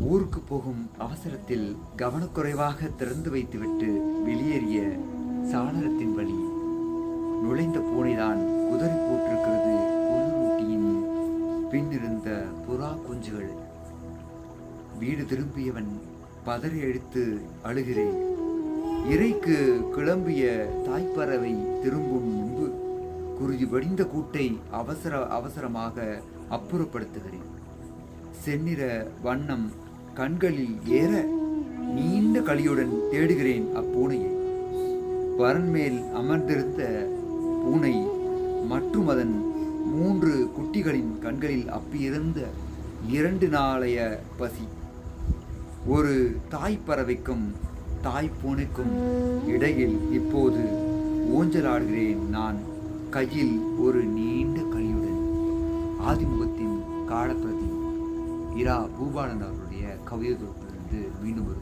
ஊருக்கு போகும் அவசரத்தில் கவனக்குறைவாக திறந்து வைத்துவிட்டு வெளியேறிய சாளரத்தின் வழி நுழைந்த பூனைதான் குதறி போட்டிருக்கிறது. குளிரூட்டியின் பின்னிருந்த புறா குஞ்சுகள். வீடு திரும்பியவன் பதறி அடித்து அழுகிறேன். இறைக்கு கிளம்பிய தாய்ப்பறவை திரும்பும் முன்பு குருதி வடிந்த கூட்டை அவசரமாக அப்புறப்படுத்துகிறேன். செந்நிற வண்ணம் கண்களில் ஏற நீண்ட களியுடன் தேடுகிறேன் அப்பூனையை. வரன்மேல் அமர்ந்திருந்த பூனை மற்றும் அதன் 3 குட்டிகளின் கண்களில் அப்பியிருந்த 2 நாளைய பசி. ஒரு தாய்ப்பறவைக்கும் தாய்ப்பூனைக்கும் இடையில் இப்போது ஊஞ்சலாடுகிறேன் நான், கையில் ஒரு நீண்ட களியுடன். ஆதிமுகத்தின் காலப்பிரதி இரா பூபாலன் அவருடைய கவிதை தொகுப்பிலிருந்து மீண்டும் ஒரு